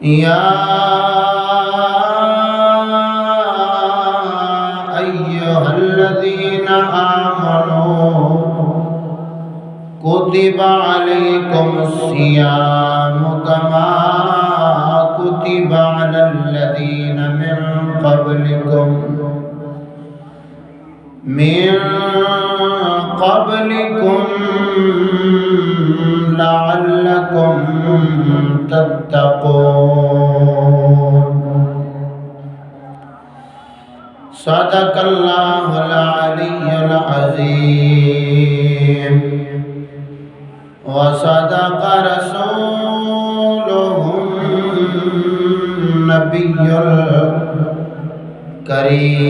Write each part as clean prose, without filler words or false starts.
या अय्युहल्लज़ीना आमनू कुतिबा अलैकुमुस्सियामु कमा कुतिबा अलल्लज़ीना मिन क़ब्लिकुम लअल्लकुम तत्तक़ून। सदक़ल्लाहुल अलिय्युल अज़ीम व सदक़ रसूलुहुन नबियुल करीमुल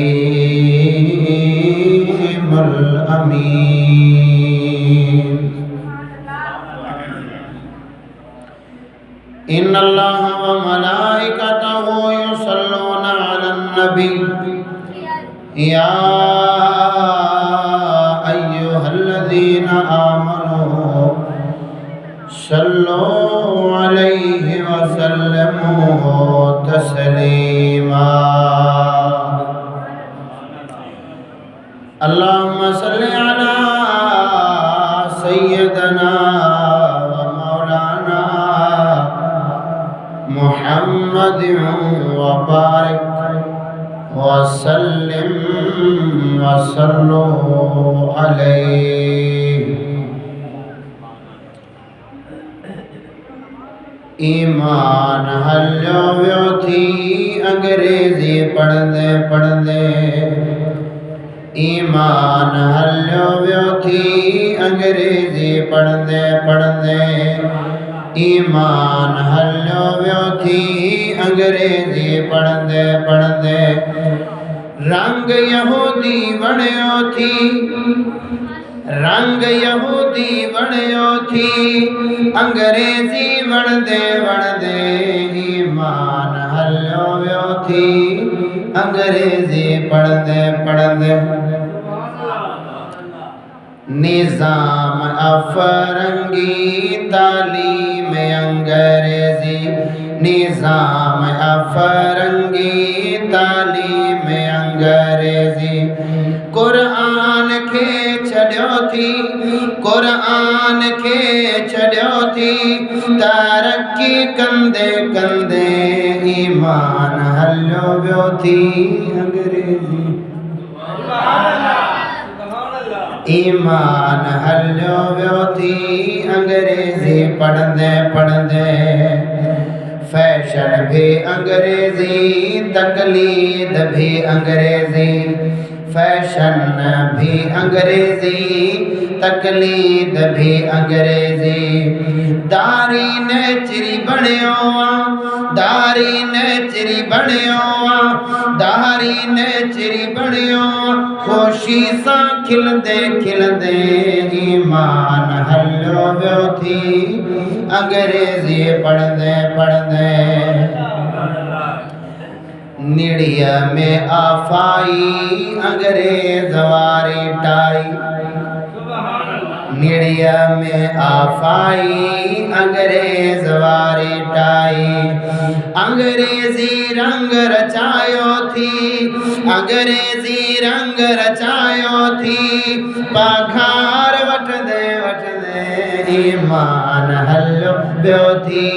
अमीन। इन्नल्लाह व मलाइकतहु युसल्लूना अलन नबी या अय्युहल्लज़ीना आमनू सल्लू अलैहि व सल्लिमू तस्लीमा। अल्लाहुम्मा सल्लि अला सय्यदना व मौलाना मुहम्मदिन व बारिक व सल्लिम व सल्लू अलैहि। ईमान हल्यो व्यो थी अंग्रेजी पढ़दे पढ़दे, ईमान हल्यो व्यो थी अंग्रेजी पढ़दे पढ़दे, ईमान हल्यो व्यो थी अंग्रेजी पढ़दे पढ़दे। रंग यहूदी वणियो थी, रंग यहूदी वणियो थी अंग्रेजी वणदे वणदे, ईमान हल्यो व्यो थी अंग्रेजी पढ़दे पढ़दे। निज़ाम अफरंगी तालीम अंग्रेजी, निज़ाम अफरंगी तालीम अंग्रेजी। कुरान खे छड्यो थी, कुरान खे छड्यो थी तरक्की कंदे कंदे, ईमान हल्यो व्यो थी अंग्रेजी। ईमान हल्यो व्यो थी अंग्रेजी पढ़दे पढ़दे। फैशन भी अंग्रेजी, तकलीद भी अंग्रेजी, फैशन भी अंग्रेजी, तकलीद भी अंग्रेजी। दारी नेचरी बणियो, दारी नेचरी बणियो, दारी नेचरी बणियो, खुशी सा खिलदे खिलदे, ईमान हल्यो व्यो थी अंग्रेजी पढ़दे पढ़दे। निड़िया में आफाई अंग्रेज वारी टाई, निड़िया में आफाई अंग्रेज वारी टाई। अंग्रेजी रंग रचायो थी, अंग्रेजी रंग रचायो थी पघार वठदे वठदे, ईमान हल्यो व्यो थी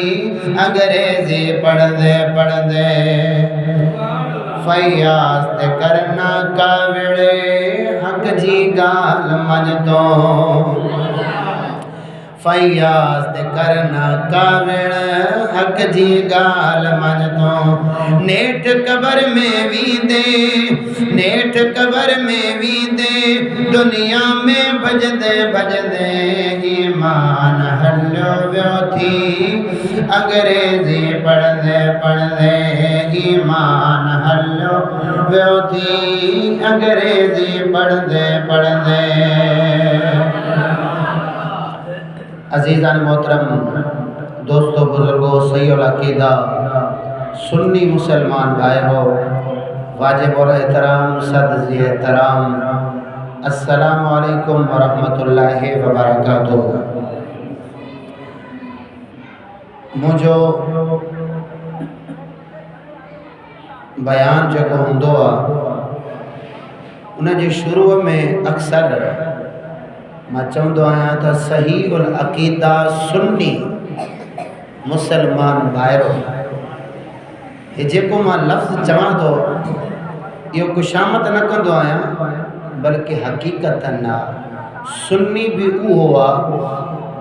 अंग्रेजी पढ़दे पढ़दे। फयाज़ ते करना काविड़े हक जी गाल मञदो, फयाज़ ते करना काविड़ हक जी गाल मञदो। नेठ कबर में वींदे, नेठ कबर में वींदे, दुनिया में भजदे भजदे, ईमान हल्यो व्यो थी अंग्रेजी पढ़दे पढ़दे, ईमान हल्यो व्यो थी अंग्रेजी पढ़दे पढ़दे। अजीज़ान मोहतरम, दोस्तों, बुजुर्गों, सैय्युल अक़ीदा सुन्नी मुसलमान भाइयों, वाजिबुल एहतराम, सद्ज़ी एहतराम, अस्सलामु अलैकुम व रहमतुल्लाहि व बरकातुहू। मुझो बयान जो होंदो उन जे शुरू में अक्सर मां चवंदो आहियां त सही उल अक़ीदा सुन्नी मुसलमान भाइरो ये जेको मां लफ़्ज़ चवां थो इहो कुशामत न कंदो आहियां बल्कि हक़ीक़त न सुन्नी भी उहो आहे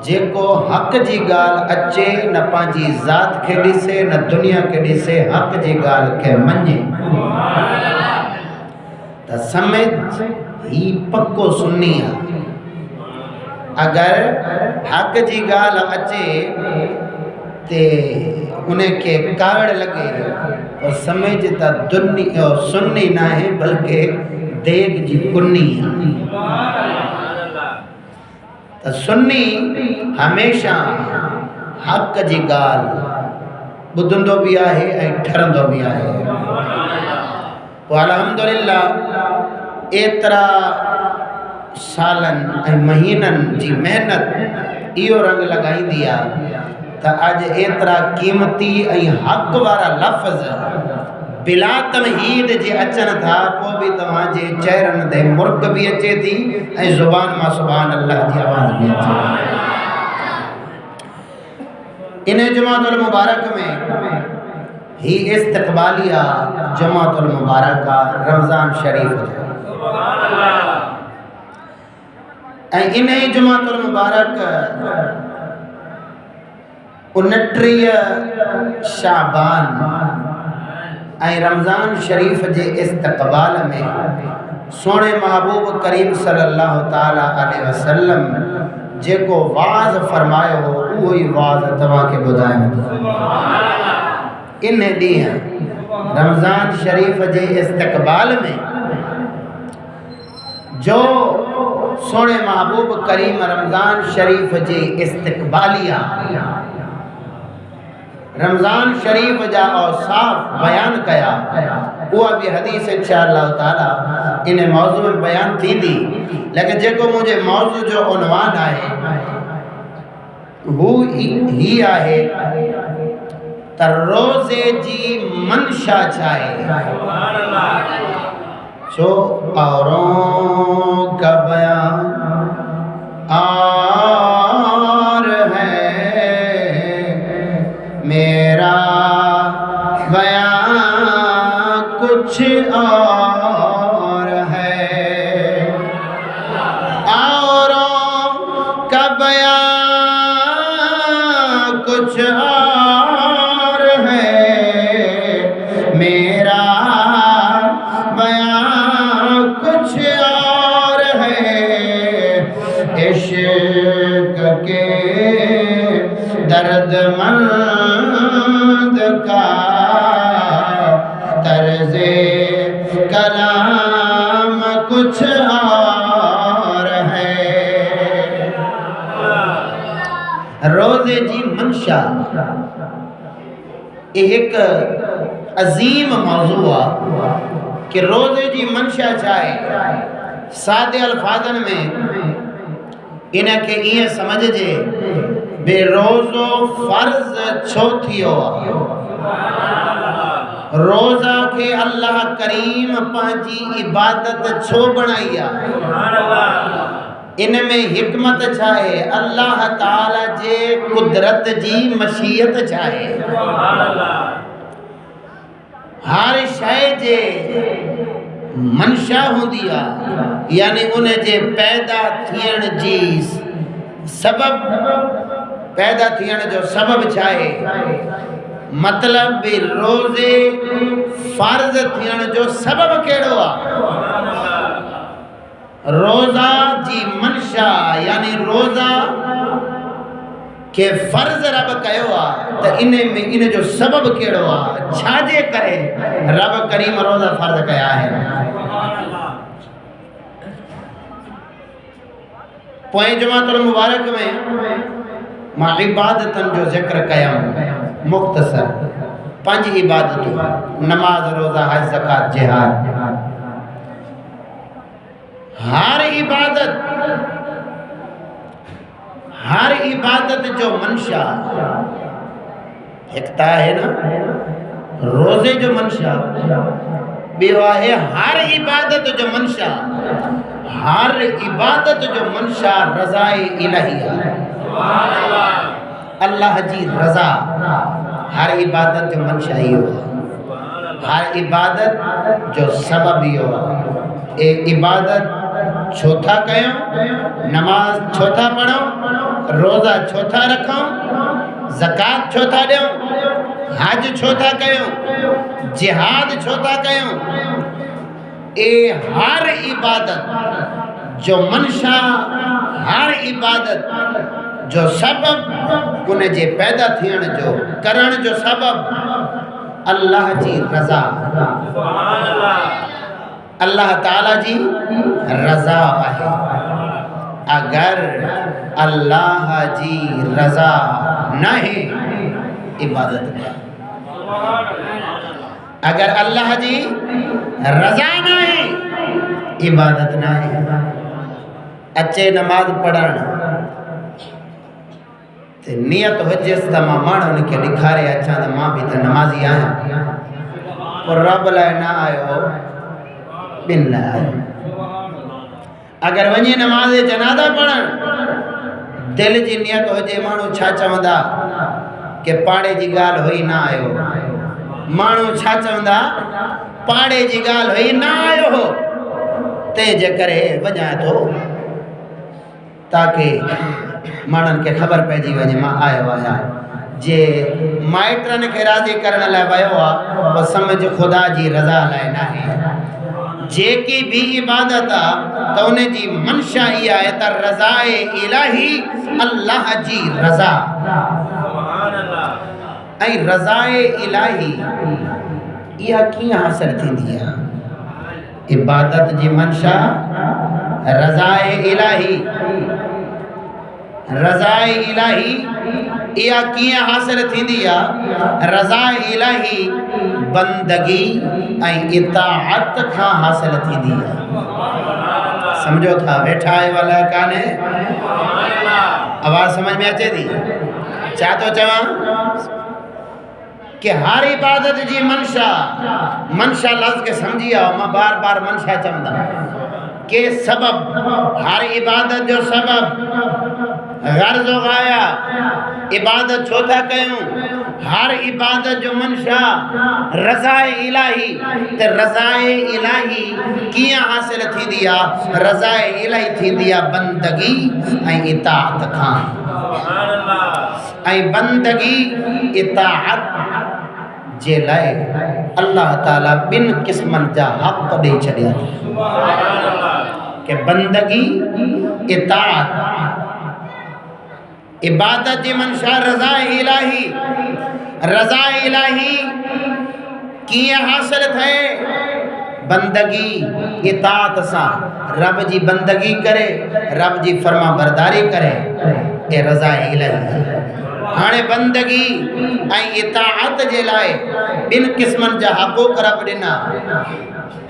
जेको हक़ जी ॻाल्हि अचे न पंहिंजी ज़ात खे ॾिसे न दुनिया खे ॾिसे हक़ जी ॻाल्हि खे मञे त समझ ही पक्को सुन्नी आहे। अगर हक़ जी ॻाल्हि अचे ते उनखे कावड़ लगे और समझ त दुनिया सुन्नी ना है बल्कि देग जी कुन्नी त सुन्नी हमेशा हक़ जी ॻाल्हि ॿुधंदो भी आहे ऐं ठरंदो भी आहे। पोइ अल्हम्दुलिल्लाह एतिरा सालन ऐं महीननि जी मेहनत इहो रंग लगाईंदी आहे त अॼु एतिरा क़ीमती ऐं हक़ वारा लफ़्ज़ बिला तमहीद जे अचनि था पोइ बि तव्हांजे चेहरनि ते मुर्क भी अचे थी ऐं ज़ुबान मां सुभान अल्लाह जी आवाज़ भी अचे। इन जुमातुल मुबारक में ही इस्तक़बालिया जुमातुल मुबारक रमज़ान शरीफ ऐं इन जुमातुल मुबारक 29 शाबान ऐं रमज़ान शरीफ जे इस्तक़बाल में सोने महबूब करीम सल्लल्लाहु ताला अलैहि वसल्लम जेको वाज़ फरमायो हो उहो ही वाज़ तव्हांखे ॿुधायां इन ॾींहुं रमज़ान शरीफ जे इस्तक़बाल में जो सोने महबूब करीम रमज़ान शरीफ जे इस्तक़बालिया रमज़ान शरीफ जा औसाफ बयान कया उहा भी हदीस इंशाअल्लाह ताला इन मौजू में बयान थींदी। लेकिन जेको मुझे मौजू जो उन्वान आहे हू ही आहे त रोज़े जी मंशा छा आहे। सो औरों का बयान और है मेरा बयान कुछ और है। औरों का बयान कुछ और है मेरा बयान कुछ और है। इश्क के दर्दमंद का तर्ज़े कलाम कुछ और है। रोज़े जी मंशा एक अजीम मौजू आहे कि रोज़े जी मंशा चाहे सादे अल्फाजन में इनके इएं समझजे बे रोज़ो फर्ज छो थियो आहे। रोज़ा के अल्लाह करीम पंहिंजी इबादत छो बणाई आहे। इन में हिकमत छा आहे अल्लाह ताला जे कुदरत जी मशीयत छा आहे। हर शय जे मंशा होंदी आहे यानी उन जे पैदा थियण जी सबब पैदा थियण जो सबब छा आहे। मतलब भी रोज़े फर्ज थियण जो सबब कहिड़ो आहे। रोज़ा जी मंशा यानी रोज़ा के फर्ज रब कयो आहे त इन में इन जो सबब कहिड़ो आहे छाजे करे रब करीम रोज़ा फर्ज कया आहिनि। पोएं जुमातुल मुबारक में मां इबादतन जो ज़िक्र कयमि मुख्तसर 5 इबादतूं नमाज रोज़ा हज ज़कात जिहाद। हर इबादत जो मंशा एक है ना रोज़े जो मंशा ॿियो आहे हर इबादत जो मंशा, हर इबादत जो मंशा रज़ाए इलाही आहे। अल्लाह जी रज़ा हर इबादत जो मंशा इहो आहे, हर इबादत जो सबब इहो आहे। ए इबादत छो था कयूं, नमाज छो था पढ़ूं, रोज़ा छो था रखूं, ज़कात छो था ॾियूं, हज छो था कयूं, जिहाद छो था कयूं। ए हर इबादत जो मंशा, हर इबादत जो सबब, उन जे पैदा थियण जो करण जो सबब अल्लाह जी रज़ा, अल्लाह ताला जी रज़ा आहे। अगर अल्लाह जी रज़ा नहीं इबादत का, अगर अल्लाह जी रज़ा नहीं इबादत नहीं। अचे नमाज पढ़ण ते नियत हुजेसि त मां माण्हुनि खे ॾेखारे अचां त मां बि त नमाज़ी आहियां, पर रब लाइ न आयो, ॿिन लाइ आयो। अगर वञे नमाज़ जनाज़ा पढ़ण, दिल जी नियत हुजे माण्हू छा चवंदा कि पाड़े जी ॻाल्हि हुई न आयो, माण्हू छा चवंदा पाड़े जी ॻाल्हि हुई न आयो हो, तंहिंजे करे वञा थो ताकि माण्हुनि खे ख़बर पइजी वञे मां आयो आहियां। जे माइटनि खे राज़ी करण लाइ वियो आहे, उहो सम्झ ख़ुदा जी रज़ा लाइ न आहे। जेकी भी इबादत आहे त उन जी मंशा इहा आहे त रज़ाए इलाही, अल्लाह जी रज़ा। ऐं रज़ाए इलाही इहा कीअं हासिल थींदी आहे? इबादत जी मंशा रज़ाए इलाही, रज़ाए इलाही इहा कीअं हासिल थींदी आहे? रज़ाए इलाही बंदगी ऐं इताअत खां हासिल थींदी आहे। समझो था वेठा आहे वाला काने? आवाज़ समझ में अचे थी? छा थो चवां कि हर इबादत जी मंशा, मंशा लफ्ज़ के समझी आओ, मां बार बार मंशा चवंदा के सबब, हर इबादत जो सबब गर्ज़ व गाया, इबादत छो था कयूं, हर इबादत जो मंशा रज़ाए इलाही। त रज़ाए इलाही कीअं हासिल थींदी आहे? रज़ाए इलाही थींदी आहे बंदगी ऐं इताअत खां। ऐं बंदगी इताअत जे लाइ अल्लाह ताला ॿिन क़िस्मनि जा हक़ ॾेई छॾिया कि बंदगी इताअत। इबादत जी मंशा रज़ाए इलाही, रज़ाए इलाही कीअं हासिल थिए? बंदगी इताअत सां, रब जी बंदगी करे, रब जी फर्मा बरदारी करे, ए रज़ाए इलाही। हाणे बंदगी ऐं इताअत जे लाइ ॿिन क़िस्मनि जा हक़ूक़ रब ॾिना।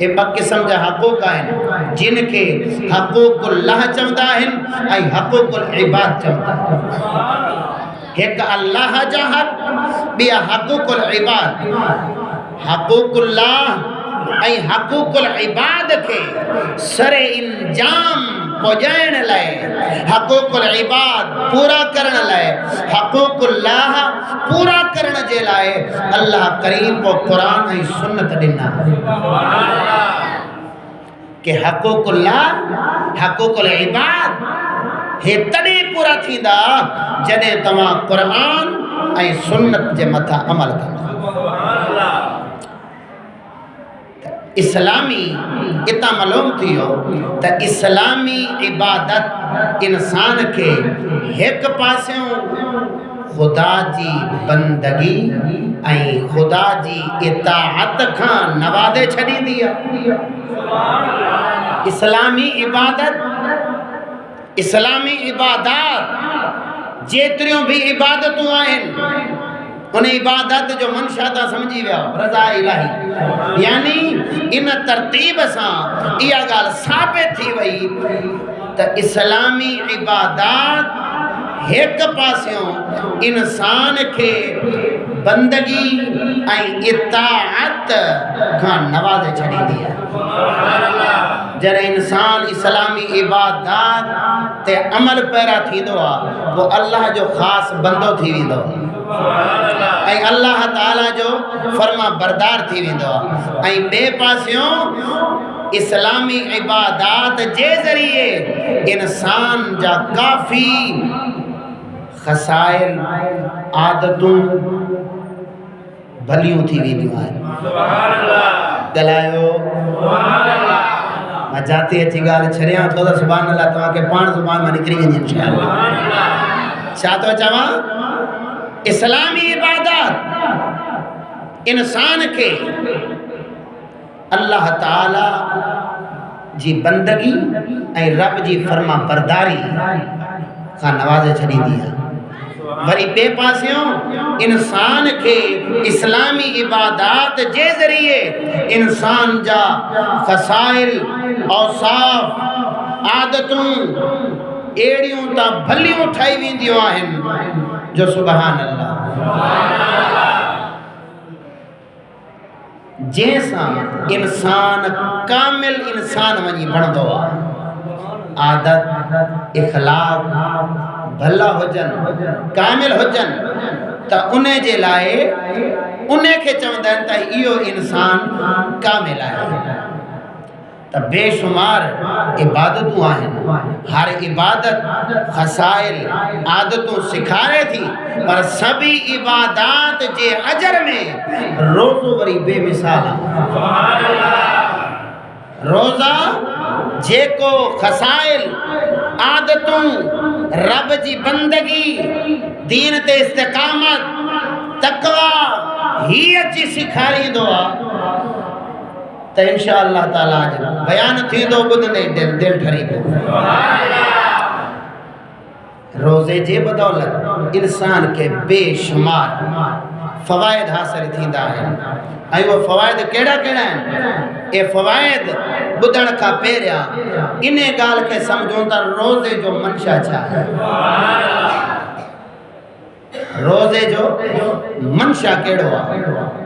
ए ॿ क़िस्म जा हक़ूक़ आहिनि जिन खे हक़ूक़ुल्लाह चवंदा आहिनि ऐं हक़ूक़ुल इबाद चवंदा आहिनि। हिकु अल्लाह जा हक़, ॿिया हक़ूक़ुल इबाद। हक़ूक़ुल्लाह ऐं हक़ूक़ुल इबाद खे सरे इंजाम पहुचाइण लाइ, हक़ूक़ुल इबाद पूरा करण लाइ, हक़ूक़ुल्लाह पूरा करण जे लाइ अल्लाह करीम को क़ुरान ऐं सुन्नत ॾिना कि हक़ूक़ुल्लाह, हक़ूक़ुल इबाद हे तॾहिं पूरा थींदा जॾहिं तव्हां क़ुरान ऐं सुन्नत जे मथां अमल कंदा। इस्लामी इतां मालूम थी वियो त इस्लामी इबादत इंसान खे हिकु पासियों ख़ुदा जी बंदगी ऐं ख़ुदा जी इताअत खां नवाज़े छॾींदी आहे। इस्लामी इबादत, इस्लामी इबादत जेतिरियूं बि इबादतूं आहिनि उन इबादत जो मंशा था समझी विया रज़ा इलाही। यानी इन तरतीब सां इहा ॻाल्हि साबित थी वई त इस्लामी इबादत एक पास्यों इंसान के बंदगी इताअत का नवाज़े छड़ी है। जरे इंसान इस्लामी इबादत ते अमल पैरा थींदो आ वो अल्लाह जो ख़ास बंदो थी वेंदो ऐं अल्लाह ताला जो फर्मा बरदार थी वेंदो ऐं बे पास्यों इस्लामी इबादत जे ज़रिए इंसान जा काफ़ी खसाइल आदतूं भलियूं थी वेंदियूं आहिनि। ॻाल्हायो मां जाते अची ॻाल्हि छॾियां थो त सुभाणे अलाह तव्हांखे पाण ज़ुबान मां निकिरी वेंदी इंशाअल्लाह। छा थो चवां? इस्लामी इबादत इंसान के अल्लाह ताला जी बंदगी ऐं रब जी फर्मा बरदारी खां नवाज़े छॾींदी आहे। वरी बे पास्यों इंसान के इस्लामी इबादत जे ज़रिए इंसान जा फ़साइल औसाफ आदतूं एड़ियूं ता भलियूं ठाही वेंदियूं आहिनि जो सुभान अल्लाह जैसा इंसान कामिल इंसान वञी बणंदो आहे। आदत इखलाक भला हुजन कामिल हुजन त उन जे लाइ उन खे चवंदा आहिनि त इहो इंसान कामिल आहे। त बेशुमार इबादतूं आहिनि। हर इबादत खसाइल आदतूं सिखारे थी पर सभी इबादत जे अजर में रोज़ो वरी बेमिसाल आहे। रोज़ा जेको खसाइल आदतूं रब जी बंदगी दीन ते इस्तिकामत तकवा ही अची सेखारींदो आहे त इंशाअल्लाह ताला बयान थींदो ॿुधंदे दिल ठरी पवंदो। रोज़े जे बदौलत इंसान के बेशुमार फ़वाइद हासिल थींदा आहिनि ऐं उहे फ़वाइद कहिड़ा कहिड़ा आहिनि? ए फ़वाइद ॿुधण खां पहिरियां इन ॻाल्हि खे सम्झूं त रोज़े जो मंशा छा आहे। रोज़े जो मंशा कहिड़ो आहे?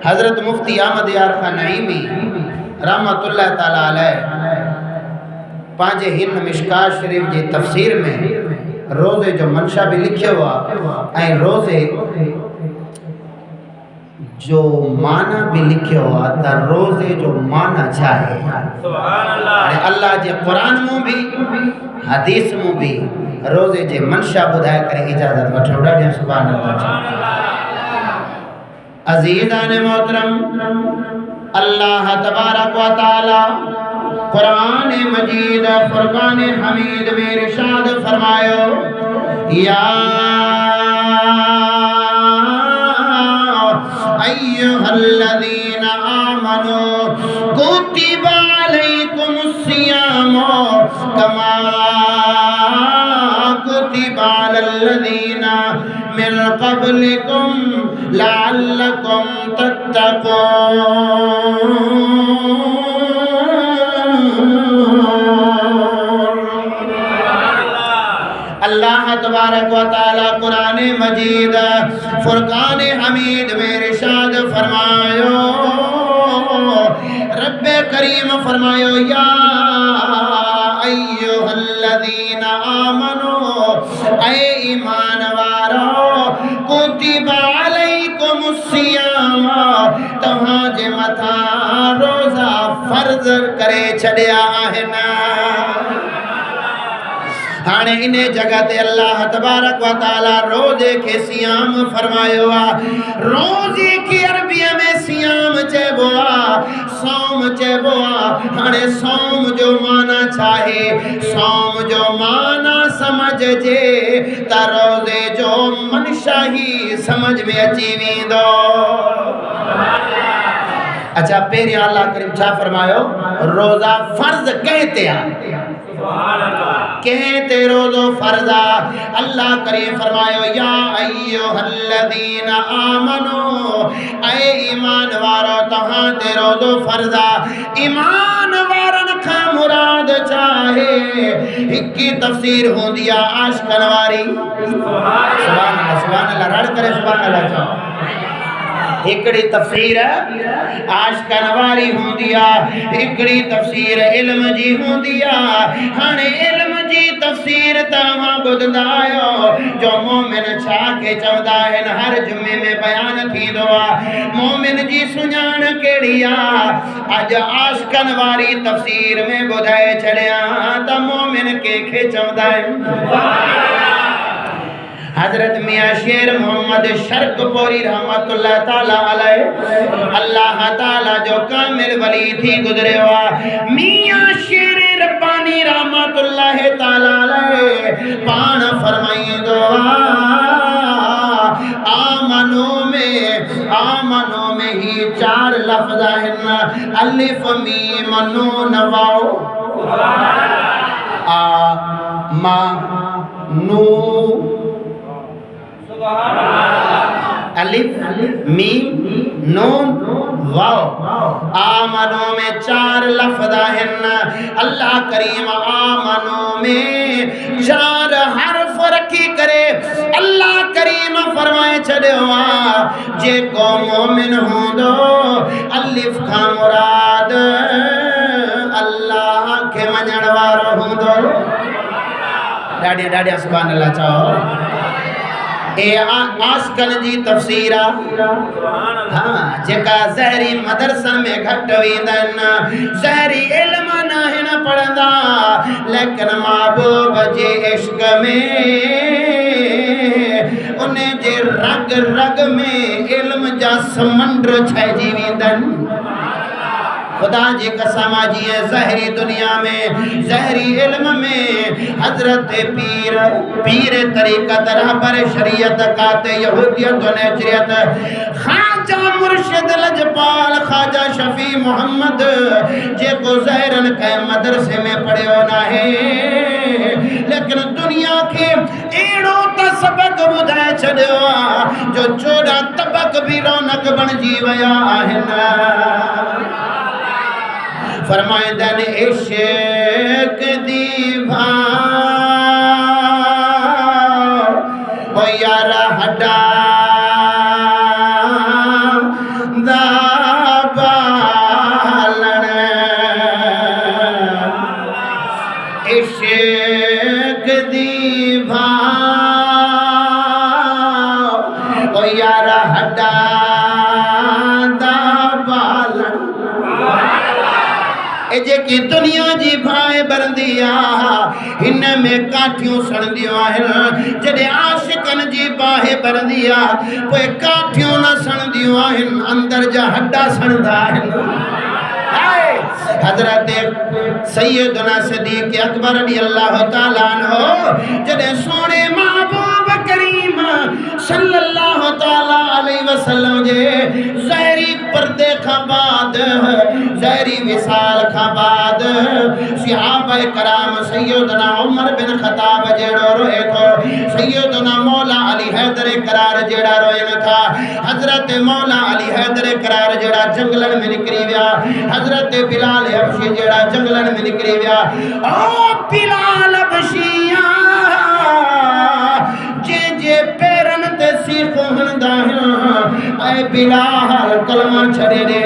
हज़रत मुफ्ती अहमद यार खान नईमी रहमतुल्लाह ताला अलैह पंहिंजे हिन मिशकात शरीफ जी तफ़सीर में रोज़े जो मंशा भी लिखियो आहे ऐं रोज़े जो माना भी लिखियो आहे त रोज़े जो माना छा आहे। अल्लाह जे क़ुरान में भी हदीस में भी रोज़े जे मंशा ॿुधाए करे इजाज़त वठो। ॾाढियां सुभान अल्लाह। अज़ीज़ान मोहतरम अल्लाह तबारक व तआला कुरान मजीद फुरकान हमीद में इरशाद फरमायो या अय्युहल्लज़ीना आमनू कुतिबा अलैकुमुस्सियाम कमा कुतिबा अलल्लज़ीना मिन क़ब्लिकुम लअल्लकुम तत्तक़ून। अल्लाह तबारक व तआला कुरान मजीद फुरकान हमीद में इरशाद फरमायो रब करीम फरमायो या अय्युहल्लज़ीना आमनू ऐ ईमान वारो कुतिबा अलैकुमुस्सियाम तव्हां जे मथा रोज़ा फर्ज़ करे छॾिया आहिनि। हाणे इन जगह ते अल्लाह तबारक व तआला रोज़े के सियाम फरमायो आहे। रोज़े की अरबीअ में सियाम चइबो आहे, सौम चइबो आहे। हाणे सौम जो माना छा आहे? सौम जो माना समझजे त रोज़े जो मनशा ही समझ में अची वेंदो। अच्छा पहिरियां अल्लाह करीम छा फरमायो? रोज़ा फर्ज़ कंहिं ते आहे? कंहिं ते रोज़ो फर्ज़ आहे? अल्लाह करीम फरमायो या अय्युहल्लज़ीना आमनू ऐ ईमान वारो तव्हां ते रोज़ो फर्ज़ आहे। ईमान वारनि खां मुराद मुराद चाहे हिक्की तफसीर होंदी आ आशिकन वारी सुभान अल्लाह रड़ करे सुभान अल्लाह चाहो एकड़ी तफसीर आशिकन वारी होंदी आ एकड़ी तफसीर इल्म जी होंदी आ हाणे इल्म जी तफसीर तव्हां ॿुधंदा आहियो जो मोमिन छा के चवंदा आहिनि हर जुमे में बयान थींदो आ मोमिन जी सुञाण कहिड़ी आ अॼु आशिकन वारी तफसीर में ॿुधाए छॾिया त मोमिन कंहिंखे चवंदा आहिनि हजरत मियां शेर मोहम्मद शर्कपुरी रहमतुल्लाह ताला अलैह अल्लाह ताला जो कामिल वली थी गुजरियो आ मियां शेर रब्बानी रहमतुल्लाह ताला अलैह पाण फरमाईंदो आमनो में ही 4 लफ्ज़ आहिनि अलिफ मीम नून वाओ आ मा नू अलिफ मीम नून वाव आमनो में 4 लफ्ज़ आहिनि अल्लाह करीम आमनो में 4 हर्फ रखी करे अल्लाह करीम फरमाए छॾियो आ जेको मोमिन हूंदो अलिफ खां मुराद अल्लाह खे मञण वारो हूंदो ॾाढिया ॾाढिया सुभान अल्लाह चओ ए आशिकन जी तफसीर हाँ जेका ज़हरी मदरसन में घट वेंदा ज़हरी इल्म नाहिन पढ़ंदा लेकिन महबूब जे इश्क में उन जे रग रग में इल्म जा समंड छइजी वेंदनि खुदा जी कसम जी ज़हरी दुनिया में ज़हरी इल्म में हजरत पीर तरीक़त रहबर शरीयत काते यहूदियत व नेचरियत ख्वाजा मुर्शिद लजपाल ख्वाजा शफी मोहम्मद जेको ज़हरन के मदरसे में पढ़ियो नाहे लेकिन दुनिया के एड़ो त सबक बुधाए छॾियो आ जो 14 तबक भी रौनक बणजी विया आहिनि फरमाइंदन इश्क दी भाव ओ यार हड्डा दा बालण इश्क दी भाव ओ यार हड्डा दा बालण ए जेकी दुनिया जी भाए बरंदी आ हिन में काठियूं सणदियूं आहिनि जॾहिं आशिकन जी बाहे बरंदी आ पोइ काठियूं न सणदियूं आहिनि अंदर जा हड्डा सणदा आहिनि हजरत सैयदना सिद्दीक़ अकबर रज़ियल्लाहु ताला अन्हु जॾहिं सोने महबूब करीम सल्लल्लाहु ताला अलैहि वसल्लम जे ज़हरी पर्दे खां बाद ज़हरी विसाल खां बाद सहाबा कराम सैयदना उमर बिन ख़त्ताब जेड़ो रोए थो सैयदना मौला अली हैदर करार जेड़ा रोयन था हजरत मौला अली हैदर करार जेड़ा जंगलन में निकरी विया हजरत बिलाल हबशी जेड़ा जंगलन में निकरी विया ओ बिलाल हबशिया जे जे पैरन ते सीख हणदा ऐ बिलाल कलमा छड़े दे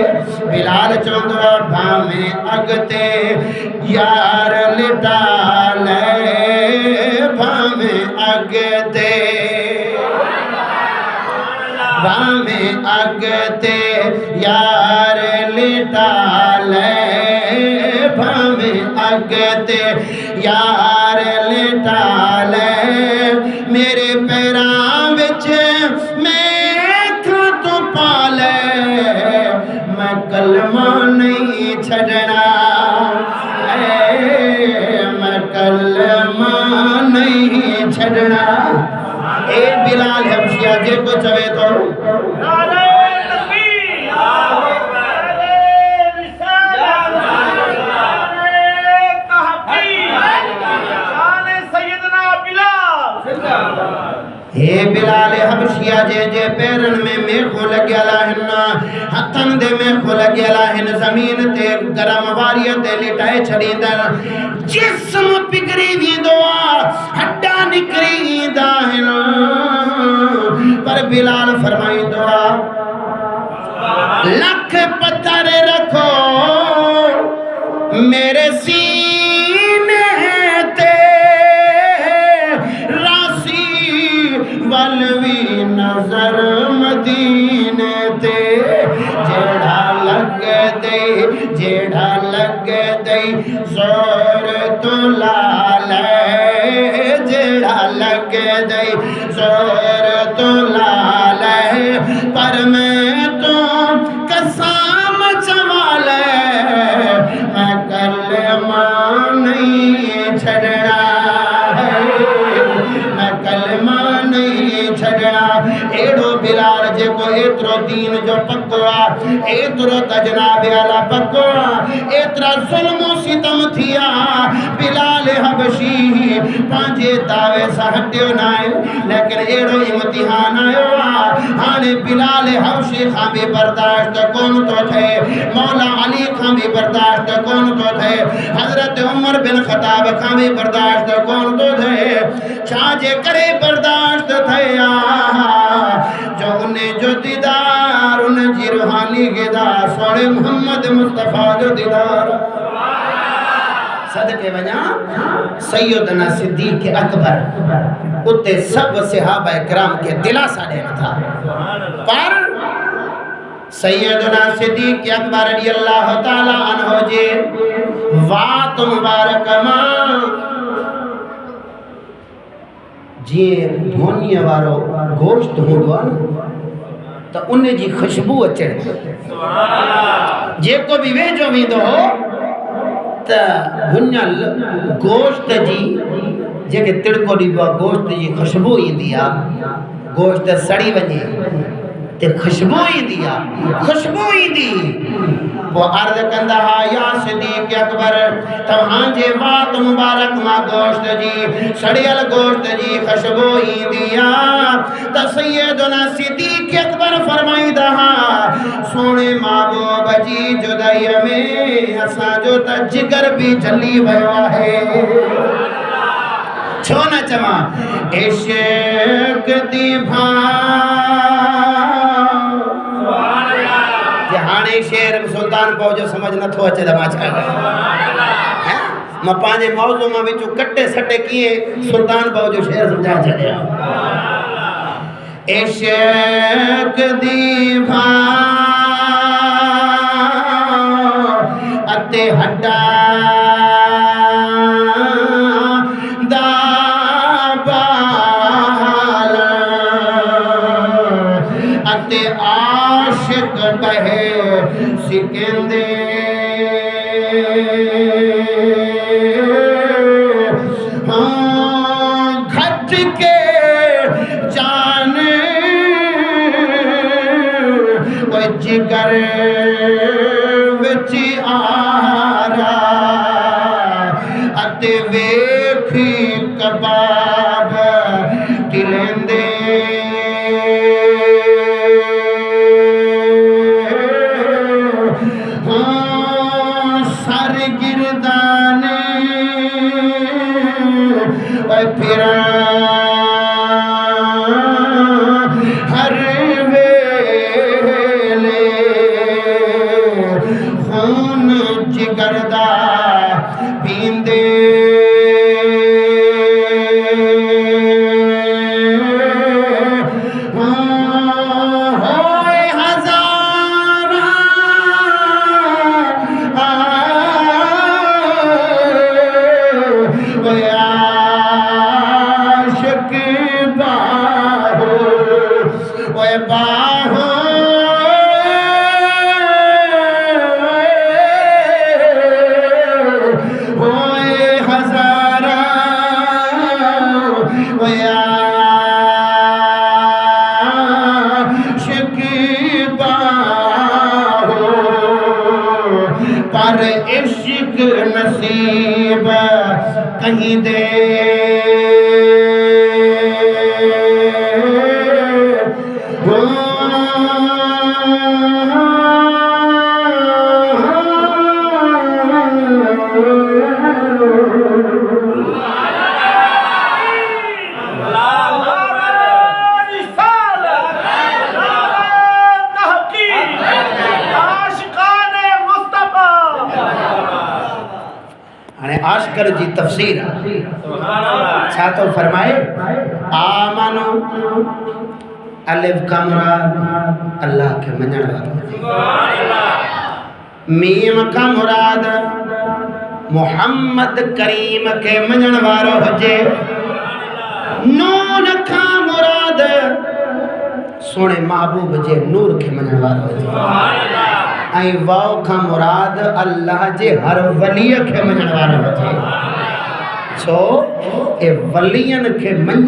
बिलाल चवंदो भावे अगते यार लिटा ले भावे अगते भावे अगते यार लिटा ले भावे अगते यार लिटा ले मेरे पैरां विच तो पाले मैं कलमा नहीं छड़ना मैं कलमा नहीं छड़ना ए बिलाल हबशिया जे को चवे तो नारे तकबीर नारे रिसालत नारे तहक़ीक़ शान सैयदना बिलाल हे बिलाल हबशिया जे जे पैरन में मेखो लग्यल आहिनि हथ कंधे में खुल गया हिन जमीन ते गरम वारिय ते लिटाए छड़ींदड़ जिस्म पिघरी वेंदो हड्डा निकरी ईंदा हिन पर बिलाल फरमाईंदो लख पत्थर रखो मेरे सीने ते रासी वलवी नजर मदीने ते जेड़ा लग दे जोर तो लाल जेड़ा लग दे जोर तो लाल पर मैं तो कसम चवाल मैं कलमा नहीं छड़ना मैं कलमा नहीं छड़ना एड़ो बिलाल जेको एतरो दीन जो पक्को एतरो तजनाब आला पक्को एतरा जुल्म सितम थिया बिलाल हबशी पांजे दावे सा हटियो ना लेकिन एड़ो इम्तिहान आयो हाने बिलाल हबशी खां भी बर्दाश्त कोन तो थे मौला अली खां भी बर्दाश्त कोन तो थे हजरत उमर बिन खताब खां भी बर्दाश्त कोन तो थे छाजे करे बर्दाश्त थया जो उन्हें जो दीदार उन जी रूहानी गिदा सोने मोहम्मद मुस्तफा जो दीदार सदके वजा सैयदना सिद्दीक अकबर उते सब सहाबा किराम के दिलासा देना था पर सैयदना सिद्दीक अकबर रज़ियल्लाहु ताला अन्हु जे वात मुबारक मां जे धोनीअ वारो गोश्त हूंदो आहे त उन जी खुशबू अचे जेको बि वेझो वेंदो हो त भुञल गोश्त जी जेके तिड़को ॾिबो आहे गोश्त जी खुशबू ईंदी आहे गोश्त सड़ी वञे ते खुशबू ईंदी आहे खुशबू ईंदी वो अर्ज कंदा या सिद्दीक अकबर तव्हां जे वात मुबारक मां गोश्त जी सड़ियल गोश्त जी खुशबू ईंदी आहे त सैयदना सिद्दीक अकबर फरमाईंदा सोने महबूब जी जुदाई में असांजो त जिगर भी जली वियो आहे छो न चवां इश्क दी हाणे शेर सुल्तान पो जो समझ नथो अचे त मां छा कयां मां पंहिंजे मौज़ू मां विचूं कटे सटे कीअं सुल्तान पो जो शेर समझाए छॾिया इश्क दी अते हड्डा दा बाल अते आशिक बहे सिकंदे घट के जाने वो जिगर विच आरा अते वेखी कबाब टिलेंदे हर वेले खून जिगरदा पींदे पर इश्क नसीब कहीं दे हो आशकर जी तफसीर छा तो फरमाए आमनो अलिफ का मुराद अल्लाह के मञण वारो, मीम का मुराद मोहम्मद करीम के मञण वारो हुजे, नून का मुराद सोने महबूब जे नूर के मञण वारो हुजे, ऐं वाव का मुराद अल्लाह जे हर वलीअ के मञण वारो हुजे। छो ए वलियन के मञण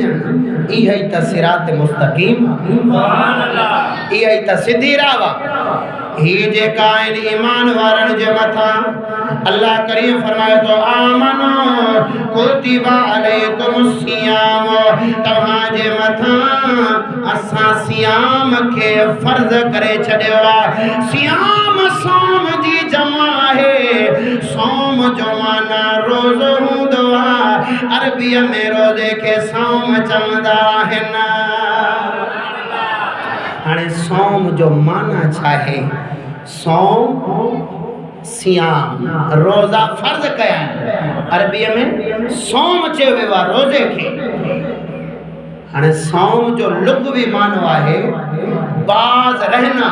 इहा ई त सिरात मुस्तकीम, इहा ई त सिधी राह ही जेका आहिनि ईमान वारनि जे मथां अल्लाह करीम फरमाए तो आमनो कुतिबा अलैकुम सियाम, तव्हांजे मथां असां सियाम खे फर्ज़ करे छॾियो आहे। सियाम सोम जी जमा आहे, सोम जो माना रोज़ो हूंदो आहे, अरबीअ में रोज़े खे सोम चवंदा आहिनि। हाणे सोम जो माना छा आहे? सोम सियाम रोज़ा फर्ज़ कया आहिनि, अरबीअ में सोम चयो वियो आहे रोज़े खे। हाणे सोम जो लुग़वी मानो आहे बाज़ रहना।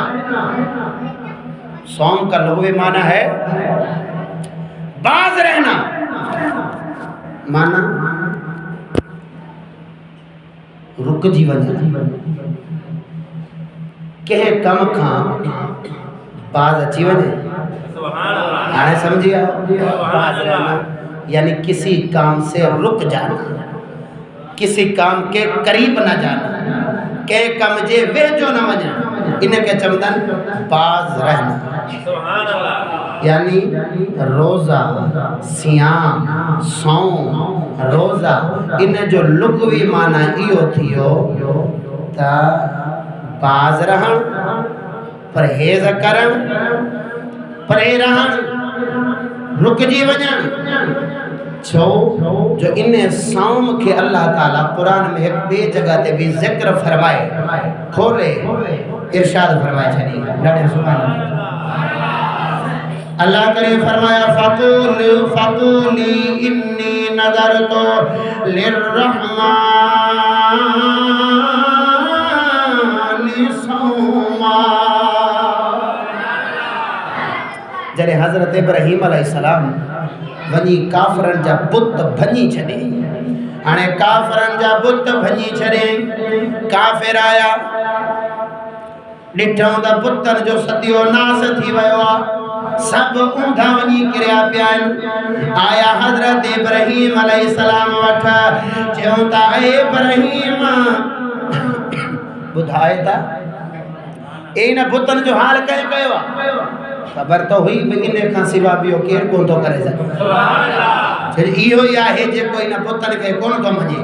सोम का लुग़वी माना है बाज़ रहना, माना रुकजी वञणु, कंहिं कम खां बाज़ अची वञे। हाणे समझी आओ, बाज़ रहना यानी किसी काम से रुक जाना, किसी काम के करीब न जाना, के कम जे वेझो न वञणु, इनके चवंदा आहिनि बाज़ रहना। यानी रोज़ा सियाम सौम रोज़ा इन जो लुग़वी माना इहो थियो त बाज़ रहण, परहेज़ करण, परे रहण, रुकजी वञण। छो जो इन सौम के अल्लाह ताला कुरान में एक बे जगह ते भी जिक्र फरमाए, खोले इरशाद फरमाए छड़ी ॾाढे सुभान अल्लाह करे फरमाया फक़ूली इन्नी नज़रतु लिर्रहमानि सौमा। जॾहिं हज़रत इब्राहीम अलैहिस्सलाम वञी काफ़रनि जा बुत भञी छॾे, हाणे काफ़रनि जा बुत भञी छॾे, काफ़िर आया ॾिठऊं त बुतनि जो सतियो नास थी वियो आहे, सब ऊंधा वञी किरिया पिया आहिनि। आया हज़रत इब्राहीम अलैहिस्सलाम वठ, चयूं था ए इब्राहीम ॿुधाए त इन बुतनि जो हाल कंहिं कयो आहे? ख़बर तो हुई इन खां सिवा ॿियो केरु कोन थो करे सघे, इहो ई आहे जेको इन पुतनि खे कोन थो मञे।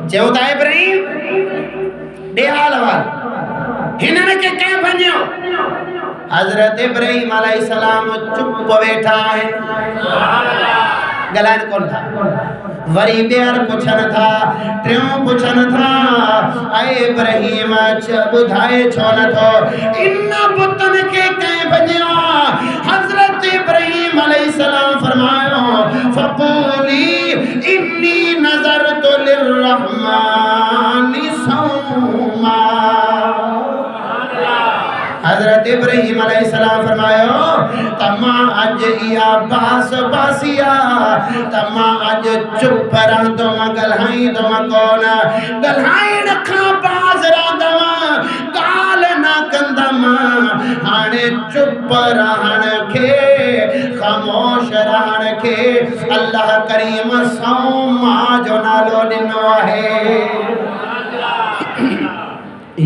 चयो था इब्राहीम ॾे हाल वाल, हिननि खे कंहिं भञियो? हज़रत इब्राहीम अलैहिस्सलाम चुप वेठा आहिनि, ॻाल्हाइनि कोन था। वरी ॿीहर पुछनि था, टियों पुछनि था ऐं इब्राहीम ॿुधाए छो नथो इन बुतनि खे कंहिं भञियो? हज़रत इब्राहीम अलैहिस्सलाम फरमायो फक़ूली इन्नी नज़रतु लिर्रहमानि सौमा। हज़रत इब्राहीम अलैहिस्सलाम फरमायो तमा अज इया बास बासिया, तमा अज चुप रहंदुमि, ॻाल्हाईंदुमि कोन, ॻाल्हाइण खां बाज़ रहंदुमि, ॻाल्हि न कंदुमि। हाणे चुप रहण खे, ख़ामोश रहण खे अल्लाह करीम सौमा जो नालो ॾिनो आहे,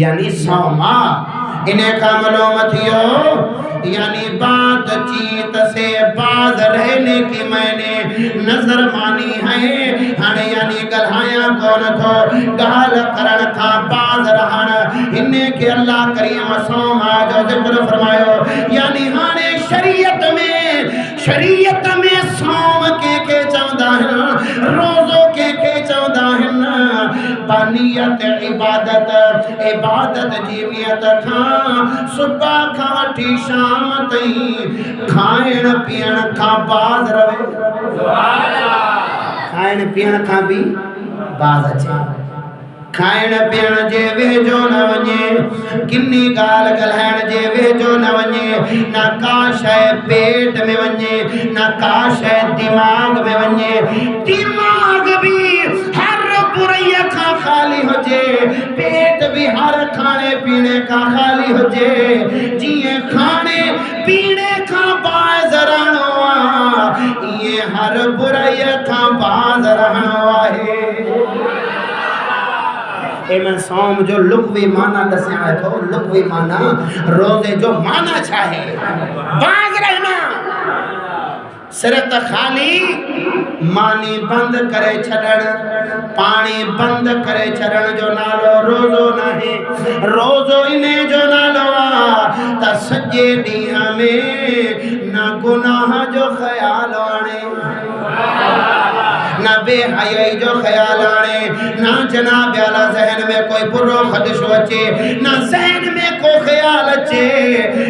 यानी सौमा इन्हें का मालूम थियो, यानी बातचीत से बाज रहने की मैंने नजर मानी है। हाणे यानी ॻाल्हाया कोन थो, ॻाल्हि करण खां बाज रहण, इन्हें के अल्लाह करीम सौमा जो ज़िक्र फरमायो। यानी हाणे शरीयत में सौम के चवंदा आहिनि, रोज़ो के चवंदा आहिनि। बानियत इबादत जी नियत खां सुबह खां वठी शाम ताईं खाइण पीअण खां बाज़ रहे। खाइण पीअण खां भी बाज़ अचे। खाइण पीअण जे वेझो न वञे, किन्नी ॻाल्हि ॻाल्हाइण जे वेझो न वञे, न का शइ पेट में वञे, न का शइ दिमाग़ में वञे। दिमाग़ भी हर बुराई खां खाली हुजे, पेट भी हर खाने पीने खां खाली हुजे। जीअं खाने पीने खां बाज़ रहणो आहे, ईअं हर बुराई खां बाज़ रहणो आहे। मैं सौम जो लुग़वी माना दसिया थो। लुग़वी माना रोज़े जो माना छा है? बाज़ रहना। सिर्फ त खाली मानी बंद करे छड़ण, पानी बंद करे छड़ण जो नालो रोज़ो नाहे। रोज़ो इने जो नालो आहे त सॼे ॾींहं में न गुनाह जो ख़्याल आणे, न बेहयाई जो ख्याल आने, न जनाब आला जहन में कोई बुरो खदशो अचे, न जहन में को ख्याल अचे,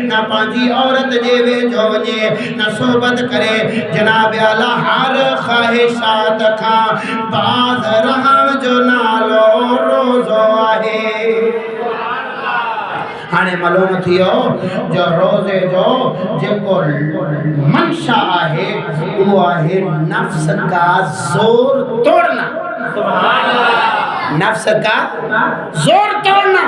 न पांजी औरत जे वेझो वञे, न सोबत करे। जनाब आला हर ख्वाहिशात खां बाज़ रहण जो नालो रोज़ो आहे। हाणे मालूम थियो जो रोज़े जो जेको मंशा आहे वो आहे नफ्स का जोर तोड़ना। नफ्स का जोर तोड़ना।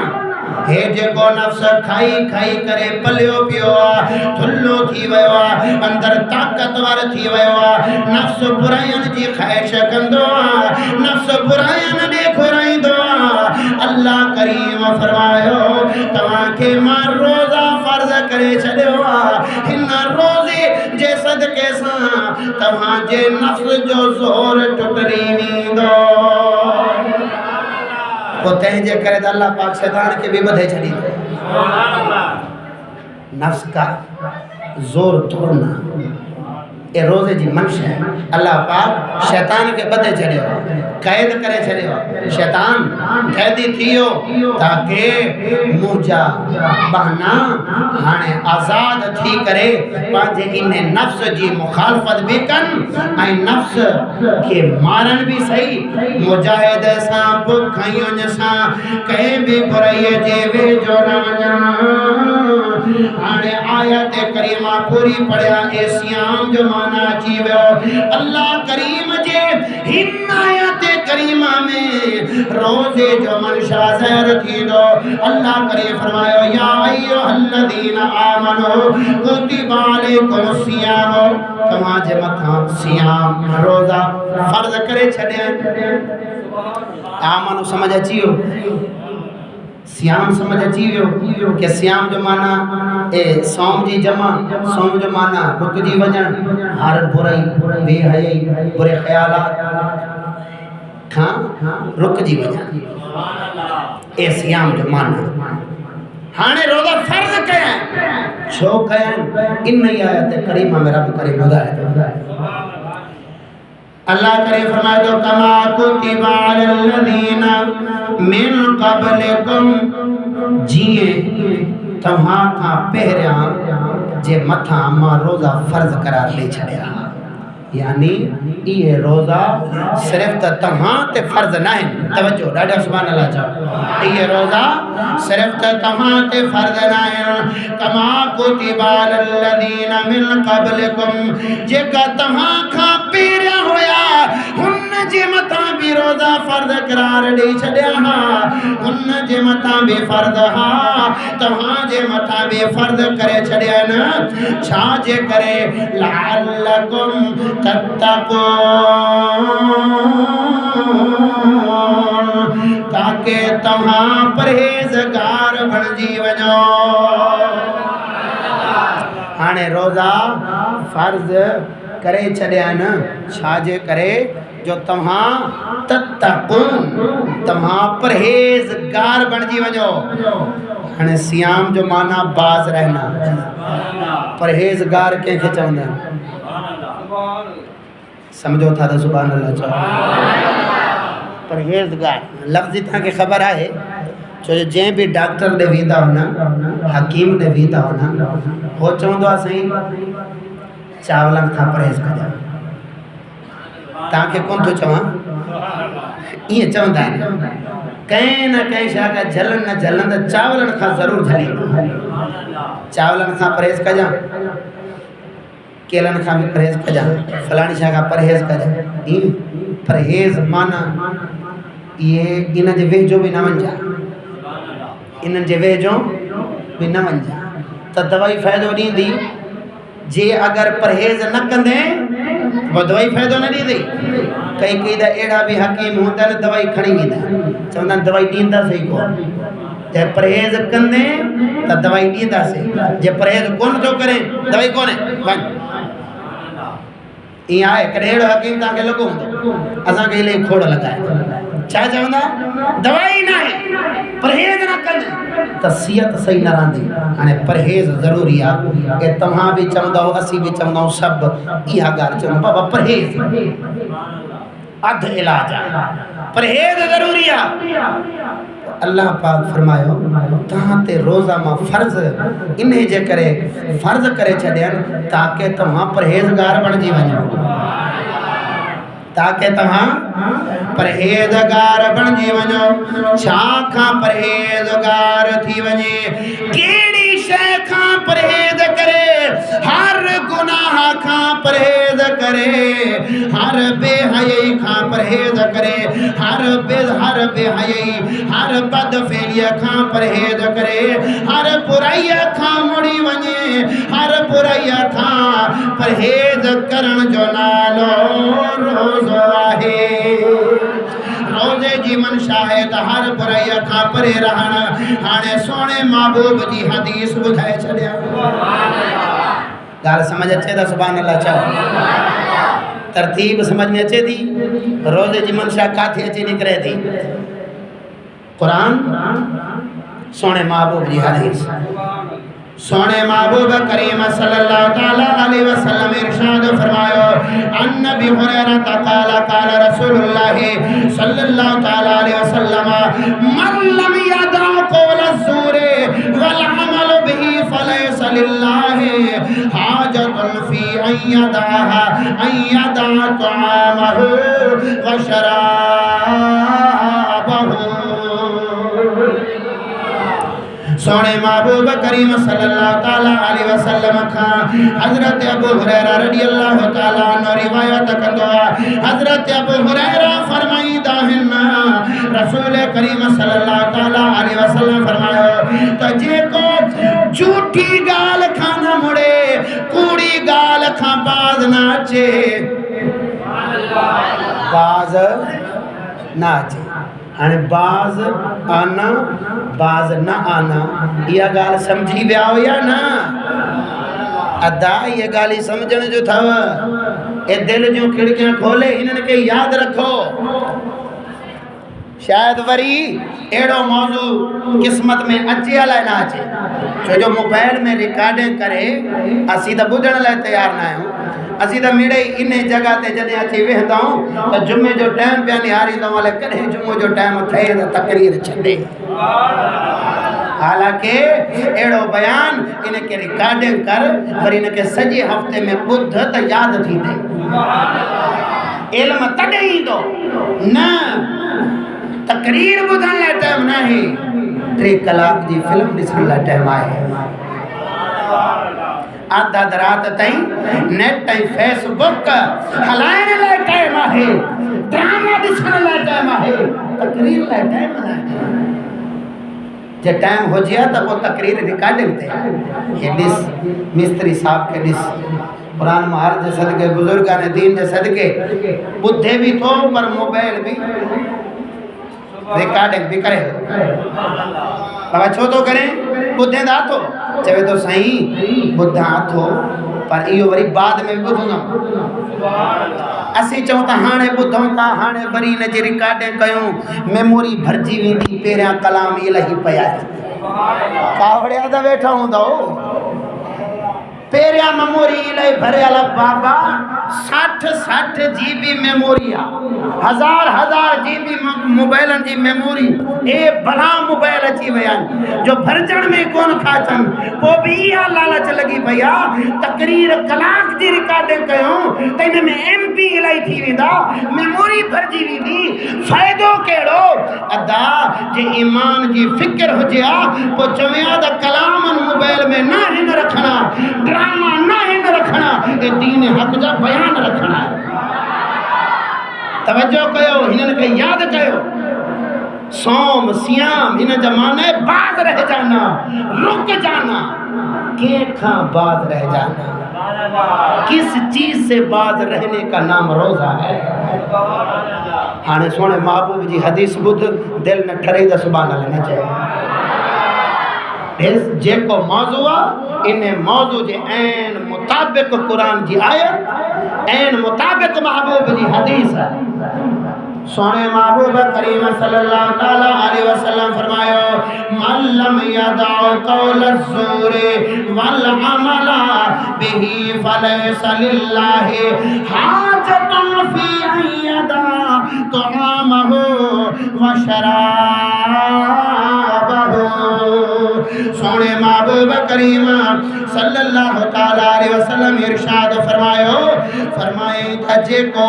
हे जेको नफ्स खाई खाई करे पलियो पियो आहे, थुल्लो थी वियो आहे, अंदर ताक़तवर थी वियो आहे। नफ्स बुराइयन जी ख़्वाहिश कंदो आहे, नफ्स बुराइयन ॾे घुराईंदो आहे। अल्लाह करीम फरमायो तव्हांखे मां रोज़ा फ़र्ज़ करे छॾियो आहे। हिन रोज़े जे सदके सां तव्हांजे नफ्स जो ज़ोर टुटरी वेंदो। तंहिंजे करे त अल्लाह पाक शैतान के भी बधे छड़ी। नफ्स का जोर तोड़ना ए रोज़े जी मंशा है। अल्लाह पाक शैतान के बधे छड़ियो, कैद करे छड़ियो। शैतान कैदी थियो ताकि मुझा बहना हाणे आज़ाद थी करे पांजे इने नफ्स जी मुखालफत भी कन ऐं नफ्स के मारन भी सही। मुजाहिद सां बुखैयुन सां कहीं भी बुराई जे वेझो न वञण। हाणे आयत करीमा पूरी पढ़िया ए सियाम जो माना अची वियो। अल्लाह करीम जे हिन आयत करीमा में रोज़े जो मंशा ज़ाहिर थींदो। अल्लाह करीम फरमायो या अय्युहल्लज़ीना आमनू कुतिबा अलैकुमुस सियाम, तव्हांजे मथां सियाम रोज़ा फ़र्ज़ करे छॾिया। आमनू समझ अची वियो? सियाम समझ अची वियो कि सियाम जो माना ए सौम जी जमा, सौम जो माना रुकजी वञण, हर बुराई बेहयाई बुरे ख्यालात खां रुकजी वञण, ए सियाम जो माना। हाणे रोज़ा फ़र्ज़ कया छो कया? इन आयत करीमा में रब करीम ॿुधाए अल्लाह करे फरमाए तो कमा कुतिबा अलल्लज़ीना मिन क़ब्लिकुम, जिए तव्हां खां पहिरियां जे मथां मां रोज़ा फ़र्ज़ करार ॾेई छॾिया। यानी ये रोज़ा सिर्फ त तव्हां ते फ़र्ज़ न आहिनि। तवज्जो, ॾाढा सुभान अल्लाह चओ। ये रोज़ा सिर्फ त तव्हां ते फ़र्ज़ न आहिनि। कमा कुतिबा अलल्लज़ीना मिन क़ब्लिकुम, जेका तव्हां खां पहिरियां हुया हुन जे मथां भी रोज़ा फ़र्ज़ करार ॾेई छॾिया हा। हुन जे मथां भी फ़र्ज़ हा, तव्हां जे मथां भी फ़र्ज़ करे छॾिया न। छा जे करे? लअल्लकुम तत्तकून, ताकि तव्हां परहेज़गार बणिजी वञो। हाणे रोज़ा फ़र्ज़ करे छॾिया न, छा जे करे? जो तव्हां तत्तकून, तव्हां परहेज़गार बणिजी वञो। हाणे सियाम जो माना बाज़ रहना, परहेज़गार कंहिंखे चवंदा आहिनि? समझो था तो सुभान अल्लाह चओ। परहेज़गार लफ़्ज़ तव्हांखे ख़बर आहे छो जे भी डॉक्टर ॾे वेंदा हो न, हकीम ॾे वेंदा हो न, हो चवंदो आहे साईं चावलनि खां परहेज़ कजां। तव्हांखे कोन थो चवां, ईअं चवंदा आहिनि कंहिं न कंहिं शइ खां झलनि न झलनि त चावलनि खां ज़रूरु झलींदो। चावलनि खां परहेज़ कजां, केलनि खां बि परहेज़ कजां, फलाणी शइ खां परहेज़ कजां। ईअं परहेज़ माना इहे इन जे वेझो बि न वञिजां, इन्हनि जे वेझो बि न वञिजां त दवाई फ़ाइदो ॾींदी। जे अगर परहेज़ न कंदे वो दवाई फ़ाइदो न ॾींदी। कई कई त अहिड़ा बि हकीम हूंदा आहिनि दवाई खणी वेंदा, चवंदा आहिनि दवाई ॾींदासीं कोन। जे परहेज़ कंदे त दवाई ॾींदासीं, जे परहेज़ कोन थो करे दवाई कोन्हे वञ। ईअं आहे। कॾहिं अहिड़ो हकीम तव्हांखे लॻो हूंदो, असांखे इलाही खोड़ लॻाए। छा चवंदा दवाई न आहे, परहेज़ न कंदे त सिहत सही न रहंदी। हाणे परहेज़ ज़रूरी आहे। ऐं तव्हां बि चवंदा, असीं बि चवंदा, सभु इहा ॻाल्हि चवंदा बाबा परहेज़ अधु इलाज आहे, परहेज़ ज़रूरी आहे। अल्लाह पाक फरमायो तव्हां ते रोज़ा मां फ़र्ज़ इन जे करे फ़र्ज़ करे छॾियनि ताकि तव्हां परहेज़गार बणिजी वञो, ताकि तव्हां परहेज़गार बणिजी वञो। छा खां परहेज़गार थी वञे, कहिड़ी शइ खां परहेज़ करे, हर गुनाह खां परहेज़ करे, हर बेहयाई खां परहेज़ करे, हर बेहयाई, हर बदफेलीअ खां परहेज़ करे, हर बुराईअ खां मुड़ी वञे, हर बुराईअ खां परहेज़ करण जो नालो रोज़ो आहे। रोज़े जी मनशा है त हर बुराईअ खां परे रहण। हाणे सोणे महबूब जी हदीस ॿुधाए छॾिया। ॻाल्हि समझ अचे त सुभान अल्लाह चओ। तरतीब समझ में अचे थी। रोज़े जी मनशा काथे अची निकिरे थी, कुरान, सोणे महबूब जी हदीस। सोने महबूब करीम सल्लल्लाहु तआला अलैहि वसल्लम इरशाद फरमायो, अन नबी हुरैरा क़ाल क़ाल रसूलुल्लाह सल्लल्लाहु तआला अलैहि वसल्लम मन लम यदा क़ौल ज़ूर वल अमल बिही फलैसा लिल्लाहि हाजतुन फी अन यदा तआमहु व शराबहु। सोने महबूब करीम सल्लल्लाहु तआला अलैहि वसल्लम खां हज़रत अबू हुरैरा रज़ियल्लाहु तआला अन्हु रिवायत कंदो आहे। हज़रत अबू हुरैरा फरमाईंदा आहिनि, रसूल करीम सल्लल्लाहु तआला अलैहि वसल्लम फरमायो त जेको झूठी ॻाल्हि खां न मुड़े, कूड़ी ॻाल्हि खां बाज़ न अचे, बाज़ न अचे। हाणे बाज़ आना बाज़ न आना इहा ॻाल्हि सम्झी विया हो या न? अदा इहा ॻाल्हि सम्झण जो अथव। ए दिलि जूं खिड़कियां खोले हिननि खे यादि रखो। शायदि वरी अहिड़ो मौज़ू क़िस्मत में अचे अलाए न अचे, छो जो मोबाइल में रिकॉर्डिंग करे असीं त ॿुधण लाइ तयारु न आहियूं। असीं त मिड़े इन जॻह ते जॾहिं अची वेहंदा आहियूं त जुमे जो टाइम पिया निहारींदा आहियूं, अलाए कॾहिं जुमे जो टाइम थिए त तकरीर छॾे। हालांकि अहिड़ो बयान इनखे रिकॉर्डिंग कर, वरी इनखे सॼे हफ़्ते में ॿुध त यादि थींदे। इल्म तॾहिं ईंदो न, तकरीर ॿुधण लाइ टाइम न आहे, 3 कलाक जी फिल्म ॾिसण लाइ टाइम आहे। आधा रात ताईं नेट ऐं फेसबुक हलाइण लाइ टाइम आहे, ड्रामा ॾिसण लाइ टाइम आहे, तकरीर लाइ टाइम न आहे। जे टाइम हुजे त पोइ तकरीर रिकॉर्डिंग ते हे ॾिस मिस्त्री साहब खे ॾिस, क़ुरान महार जे सदके, बुज़ुर्गान दीन जे सदके ॿुधे बि थो पर मोबाइल बि रिकॉर्डिंग भी करे। बाबा छो तो करे? ॿुधंदा थो, चवे तो साईं ॿुधां थो पर इहो वरी बाद में ॿुधंदुमि। असीं चऊं त हाणे ॿुधूं था, हाणे वरी इन जी रिकॉर्डिंग कयूं, मेमोरी भरिजी वेंदी, पहिरियां कलाम इलाही पिया कावड़िया त वेठा हूंदो, पहिरियां मेमोरी इलाही भरियल बाबा 60 GB मेमोरी आहे, हज़ार GB मोबाइलन जी मेमोरी। ए भला मोबाइल अची विया आहिनि जो भरजण में कोन था अचनि। पोइ बि इहा लालच लॻी पई आहे तकरीर कलाक जी रिकॉर्डिंग कयूं त इन में MP इलाही थी वेंदा, मेमोरी भरजी वेंदी, फ़ाइदो कहिड़ो? अदा जे ईमान जी फिक्र हुजे हा पोइ चविया त कलामनि मोबाइल में न हिन रखणा, ड्रामा न हिन रखणा, ए दीन हक़ जा बयान रखणा। तवज्जो कयो, हिननि खे यादि कयो। सोम सियाम इन जमाने बाज रह जाना, रुक जाना। के खां बाज रह जाना? किस चीज से बाज रहने का नाम रोजा है। हाँ सोने महबूब जी हदीस बुध दिल न ठरे त सुभान अल्लाह न चए। जेको मौजू आहे इन मौजू जे ऐन मुताबिक कुरान जी आयत, ऐन मुताबिक महबूब जी हदीस है। सोने महबूब करीम सल्लल्लाहु तआला अलैहि वसल्लम फरमायो मन लम यदअ कौल ज़ूर वल अमला बिही फलैसा लिल्लाहि हाजतुन फी यदा तुआमहु व शराबहु। सोने महबूब करीम सल्लल्लाहु तआला अलैहि वसल्लम इरशाद फरमाए था जेको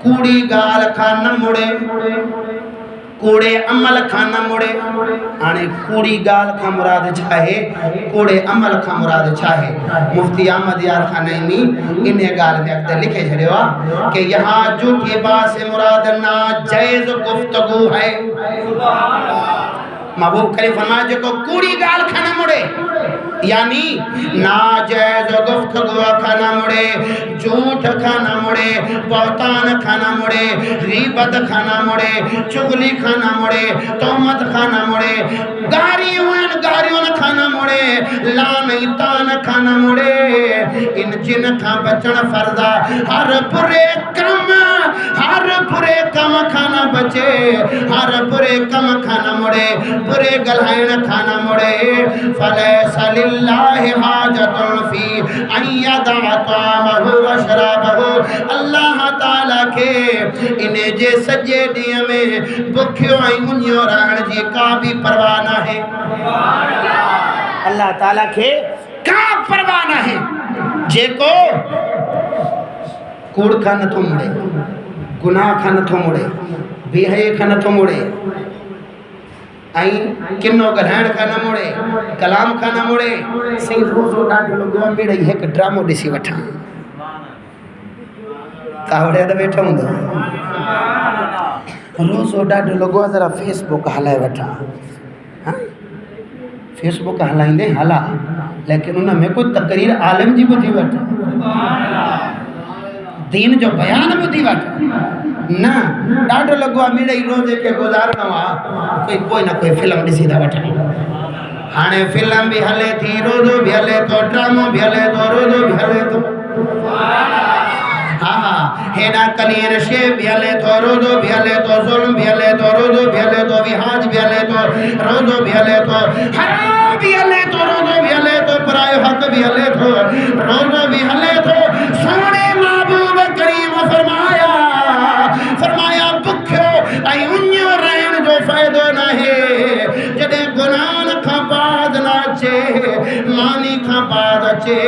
कूड़ी गाल खां न मुड़े, कूड़े अमल खां न मुड़े। हाणे कूड़ी गाल खां मुराद छा आहे, कूड़े अमल खां मुराद छा आहे? मुफ्ती अहमद यार खान नईमी इन गाल में अॻिते लिखे छॾियो आहे कि यहाँ झूठी बात से मुराद नाजायज़ गुफ्तगू है। महबूब करीम फरमाया जेको कूड़ी गाल खां न मुड़े, यानी नाजायज़ गुफ्तगू खां न मुड़े, झूठ खां न मुड़े, बहतान खां न मुड़े, ग़ीबत खां न मुड़े, चुगली खां न मुड़े, तहमत खां न मुड़े, गारियूं खां न मुड़े, लानतान खां न मुड़े। इन जिन खां बचण फर्ज़ आहे। हर बुरे कम खां न बचे, हर बुरे कम खां न मुड़े, बुरे गल्हाइण खां न मुड़े। फलैसा लिल्लाहि हाजतुन फी अन यदअ तामहु व शराबहु। अल्लाह ताला के इने जे सॼे ॾींहं में बुखियो ऐं उञियो रहण जी का भी परवाह न है। अल्लाह ताला के का परवाह न है। जेको कूड़ खां नथो मुड़े, गुनाह खां नथो मुड़े, बेहया खां नथो मुड़े, ऐं किनो ॻाल्हाइण खां न मुड़े, कलाम खां न मुड़े। सही रोज़ो ॾाढो लॻो मिड़ई हिकु ड्रामो ॾिसी वठां। कावड़िया त वेठो हूंदो, रोज़ो ॾाढो लॻो आहे ज़रा फेसबुक हलाए वठां। फेसबुक हलाईंदे हला, लेकिन उन में कोई तकरीर आलिम जी ॿुधी वठ, दीन जो बयान ॿुधी वठ। न ॾाढो लॻो आहे मिड़ई रोज़े खे गुज़ारणो आहे, कोई न कोई फिल्म ॾिसी था वठनि। हाणे फिल्म भी हले थी, रोज़ो भी हले तो, ड्रामो भी हले तो, रोज़ो भी हले तो। हाँ हेड़ा कलीन शे भी हले तो, रोज़ो भी हले तो, जुल्म भी हले तो, रोज़ो भी हले तो, विहाज भी हले तो, रोज़ो भी हले तो, हराम भी हले तो, रोज़ो भी हले तो, परायो हक भी हले तो, रोज़ो भी हले तो। सोने महबूब करीम फरमाया बुखियो ऐं उञियो रहण जो फ़ाइदो न है। जॾहिं गुनाह खां बाद न अचे, मानी खां बाद अचे,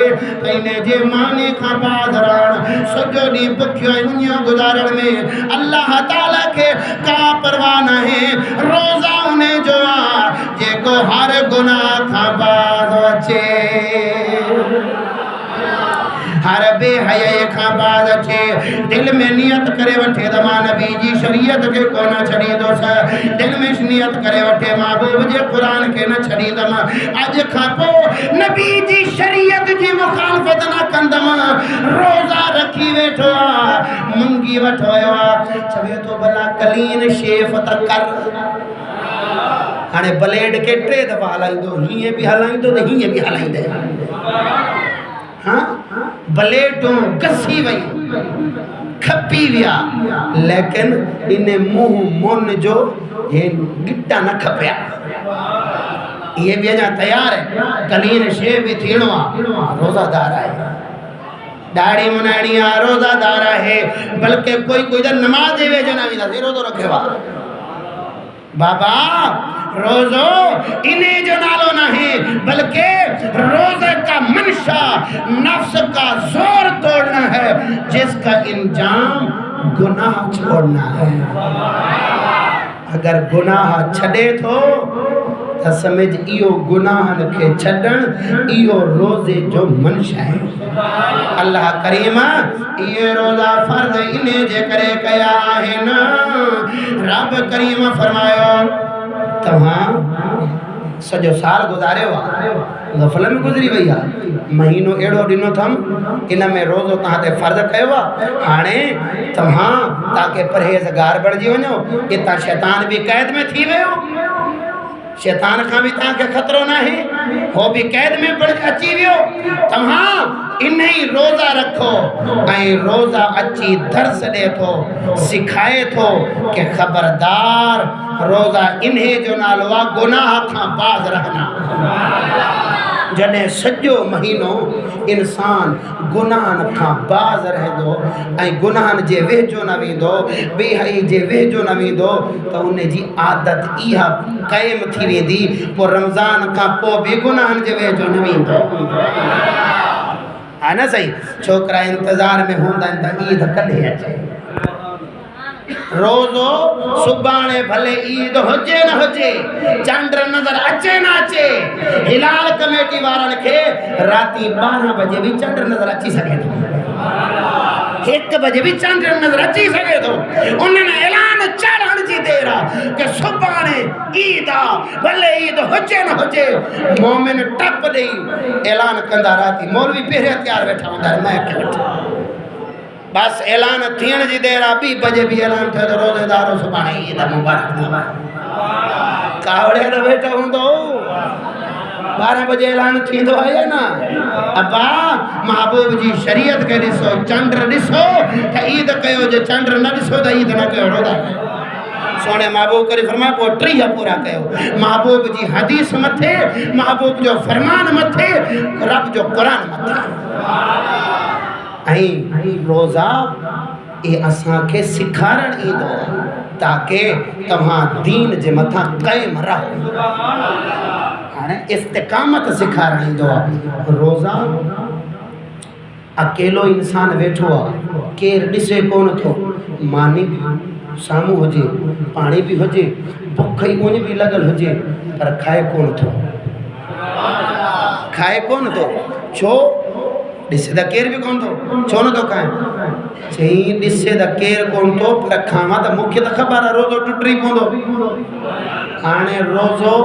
त इन जे मानी खां बाद रहण सॼो ॾींहुं बुखियो ऐं उञियो गुज़ारण में अल्लाह ताला खे का परवाह न है। रोज़ा उन जो आहे जेको हर गुनाह खां बाद अचे, हर बेहयाई खां बाद अचे। दिल में नियत करे वठे त मां नबी जी शरीयत खे कोन छॾींदुसि, दिल में नियत करे वठे महबूब जे क़ुरान खे न छॾींदमि, अॼु खां पोइ नबी जी शरीयत जी मुखालफ़त न कंदमि। रोज़ा रखी वेठो आहे, मुंगी वठो आहे, चवे थो भला कलीन शेफ त कर। हाणे ब्लेड खे 3 दफ़ा हलाईंदो, हीअं बि हलाईंदो त हीअं बि हलाईंदे। हाँ ब्लेडूं कसी वई, खपी विया, लेकिन इन मुंह मुन जो ये गिट्टा न खपिया। ये भी अञा तैयार है, कलीन शे भी थियणो आहे, रोज़ादार आहे। दाढ़ी मुनाणी आ रोजादार है बल्कि कोई कोई तो नमाज वे जना भी ना रोजो रखेवा बाबा रोजो इन्हें जो नालो ना है बल्कि रोजे का मंशा नफ्स का जोर तोड़ना है जिसका इंजाम गुनाह छोड़ना है। अगर गुनाह छड़े तो समझ इो गुनाह के छड़न इो रोजे जो मंशा है। अल्लाह करीम ये रोजा फर्ज इन्हें जे करे कया है ना रब करीम फरमायो तव्हां सजो साल गुजारे हुआ गफल में गुजरी वही महीनो एड़ो दिनो थम इन में रोजो तहां ते फर्ज कयो हाणे तव्हां ताके परहेज़गार बणजी वञो इता शैतान भी कैद में थी वयो शैतान का भी ताके खतरो ना है हो भी कैद में पड़ अची वियो तव्हां इन ही रोजा रखो ऐं रोजा अची दर्स दे थो सिखाए थो कि खबरदार रोजा इन्हे जो नालो आ गुनाह का बाज रहना। जॾहिं सॼो महीनो इंसान गुनाहन खां बाज़ रहंदो ऐं गुनाहन जे वेझो न वेंदो बेहई जे वेझो न वेंदो त उन जी आदत इहा क़ाइम थी वेंदी पोइ रमज़ान खां पोइ बि गुनाहन जे वेझो न वेंदो है ना सही। छोकरा इंतज़ार में हूंदा आहिनि त ईद कॾहिं अचे रोज़ो सुभाणे भले ईद हुजे न हुजे चंड नज़र अचे न अचे हिलाल कमेटी वारनि खे राती 12 बजे भी चंड नज़र अची सके थो 1 बजे भी चंड नज़र अची सके थो उन्हनि ऐलान चढ़ण जी देर आहे कि सुभाणे ईद आहे भले ईद हुजे न हुजे मोमिन टप ॾेई ऐलान कंदा राती मौलवी पहिरियों तैयार वेठा हूंदा मैक वठी बस ऐलान थियण जी देर आहे 2 बजे भी ऐलान थियो त रोज़ेदारो सुभाणे ईद मुबारक अथव कावड़े त वेठो हूंदो 12 बजे ऐलान थींदो आहे न अब्बा महबूब जी शरीयत के ॾिसो चंड ॾिसो त ईद कयो जे चंड न ॾिसो त ईद न कयो रोज़ा सोने महबूब करे फरमाए पोइ 3 पूरा कयो महबूब जी हदीस मथे महबूब जो फरमान मथे रब जो कुरान मथे ऐं रोज़ा ये असां खे सिखारण ईंदो ताकि तव्हां दीन जे मथां क़ाइम रहो हाणे इस्तिक़ामत सिखारण ईंदो आहे। रोज़ा अकेलो इंसान वेठो आहे केर ॾिसे कोन थो मानी भी साम्हूं हुजे पाणी भी हुजे बुख ई उन भी लॻल हुजे पर खाए कोन थो छो ॾिसे त केर भी कोन थो छो न थो खाए चई ॾिसे त केर कोन थो पर खावां त मूंखे त ख़बर आहे रोज़ो टुटी पवंदो हाणे रोज़ो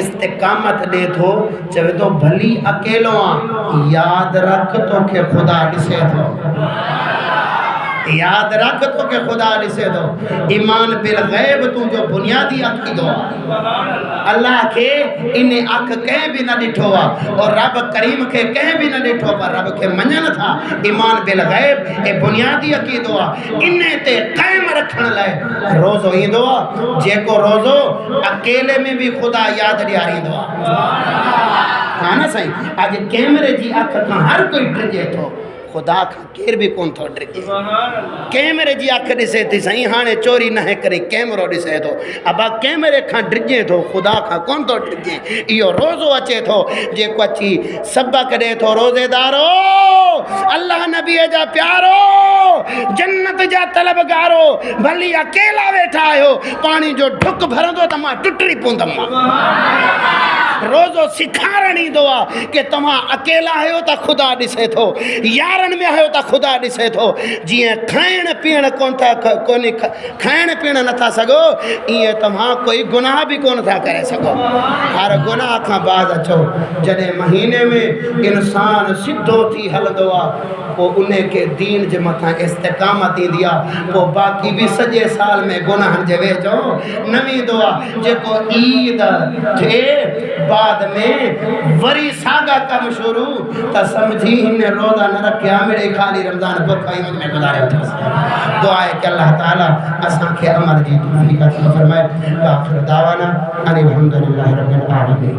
इस्तिक़ामत ॾे थो चवे थो भली अकेलो आहे यादि रख तोखे ख़ुदा ॾिसे थो याद रख तो के खुदा ॾिसे थो ईमान बिल गैब तुंहिंजो बुनियादी अक़ीदो अल्लाह के इन अख कंहिं भी न ॾिठो आहे और रब करीम के कंहिं भी न ॾिठो पर रब के मञनि था ईमान बिल गैब ए बुनियादी अक़ीदो आहे इन ते क़ाइम रखण लाइ रोज़ो ईंदो आहे जेको रोज़ो अकेले में भी खुदा यादि ॾियारींदो आहे हा न साईं। अॼु कैमरे जी अख खां हर कोई डिॼे थो खुदा खां केर भी कोन थो डिॼे कैमरे जी अख ॾिसे थी साईं हाणे चोरी न करे कैमरो ॾिसे थो अबा कैमरे खां डिॼे थो खुदा खां कोन थो डिॼे इहो रोज़ो अचे थो जेको अची सबक ॾे थो रोज़ेदारो अल्लाह नबीअ जा प्यारो जन्नत जा तलबगारो भली अकेला वेठा आहियो पानी जो ढुक भरंदो त मां टुटी पवंदमि रोज़ो सिखारण ईंदो आहे कि तव्हां अकेला आहियो त ख़ुदा ॾिसे थो यारनि में आहियो त ख़ुदा ॾिसे थो जीअं खाइण पीअण कोन्हे खाइण पीअण नथा सघो ईअं तव्हां कोई गुनाह भी कोन था करे सघो हर गुनाह खां बाद अचो जॾहिं महीने में इंसान सिधो थी हलंदो आहे पोइ उन खे दीन जे मथां इस्तिक़ामत ईंदी आहे पोइ बाक़ी भी सॼे साल में गुनाहनि जे वेझो न वेंदो आहे जेको ईद थिए बाद में वरी सागा कम शुरू त समझी इन रोज़ा न रखिया मेरे खाली रमज़ान बुख आई में गुजारे दुआ है कि अल्लाह ताला असां खे अमल जी तौफीक अता फरमाए। आखिर दावाना अनिल हम्दुलिल्लाहि रब्बिल आलमीन।